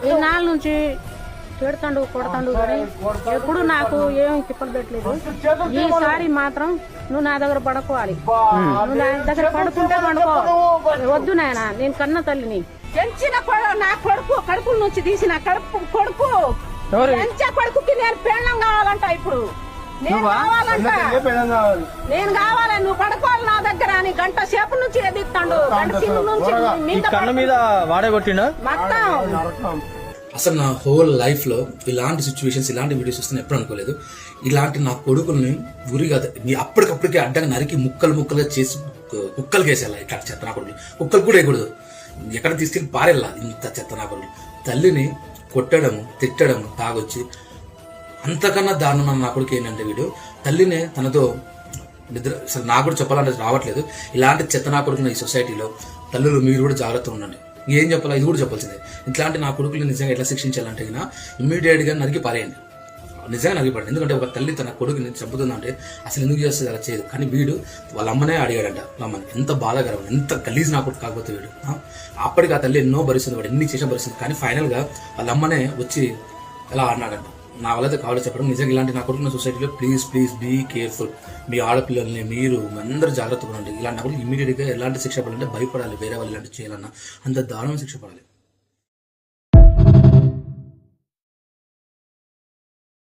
ఈ నాలుగు నుంచి తిడతాడు కొడతాడు కానీ ఎప్పుడు నాకు ఏం తిప్పలు పెట్టలేదు. ఈసారి మాత్రం నువ్వు నా దగ్గర పడుకోవాలి. నువ్వు నా దగ్గర పడుకుంటే పడుకో. వద్దు నాయన, నేను కన్న తల్లిని. పెంచిన నా కొడుకు కడుపుల నుంచి తీసిన కొడుకు పెంచే కొడుకుకి నేను పెళ్ళం కావాలంట. ఇప్పుడు నేను కావాలి, నువ్వు పడుకోవాలి నా దగ్గర అని గంట సేపు నుంచి ఎదిస్తాడు. కన్న మీద వాడగొట్టిండు మొత్తం. అసలు నా హోల్ లైఫ్ లో ఇలాంటి సిచ్యువేషన్స్, ఇలాంటి వీడియోస్ వస్తున్నా ఎప్పుడు అనుకోలేదు. ఇలాంటి నా కొడుకుల్ని గురిగా అప్పటికప్పటికే అడ్డంగా నరికి ముక్కలుగా చేసి కుక్కలు వేసేలా. ఇట్లా చెత్త నా కొడుకులు కుక్కలు కూడా వేయకూడదు, ఎక్కడ తీసుకెళ్లి పారేలా. ఇంత చెత్త నా కొడుకులు తల్లిని కొట్టడము, తిట్టడము, తాగొచ్చి. అంతకన్నా దారుణం నా కొడుకు ఏంటంటే వీడు తల్లినే తనతో నిద్ర. అసలు నాకు కూడా చెప్పాలంటే రావట్లేదు. ఇలాంటి చెత్త నా కొడుకున్న ఈ సొసైటీలో తల్లులు మీరు కూడా జాగ్రత్తగా ఉండండి. ఏం చెప్పాలా ఇది కూడా చెప్పాల్సిందే. ఇట్లాంటి నా కొడుకులు నిజంగా ఎట్లా శిక్షించాలంటే ఇమ్మీడియట్ గా నరికి పారేయండి, నిజంగా నరికిపడండి. ఎందుకంటే ఒక తల్లి తన కొడుకుని చంపుతుందంటే అసలు ఎందుకు చేస్తుంది అలా చేయదు. కానీ వీడు వాళ్ళ అమ్మనే అడిగాడంట. అమ్మని ఎంత బాధాకరం, ఎంత గలీజ్ నా కొడుకు కాకపోతే వీడు. అప్పటికి ఆ తల్లి ఎన్నో భరిస్తుంది, వాడు ఎన్ని చేసిన భరిస్తుంది. కానీ ఫైనల్ గా వాళ్ళ అమ్మనే వచ్చి ఎలా అన్నాడంట. నా వాళ్ళతో కావాలి చెప్పడం. నిజంగా ఇలాంటి నా కొడుకున్న సొసైటీలో ప్లీజ్ బీ కేర్ఫుల్. మీ ఆడపిల్లల్ని మీరు అందరూ జాగ్రత్తగా ఉండండి. ఇలాంటి ఇమీడియట్ గా ఎలాంటి శిక్ష పడాలంటే భయపడాలి. వేరే వాళ్ళు ఇలాంటి చేయాలన్నా అంత దారుణమైన శిక్ష పడాలి.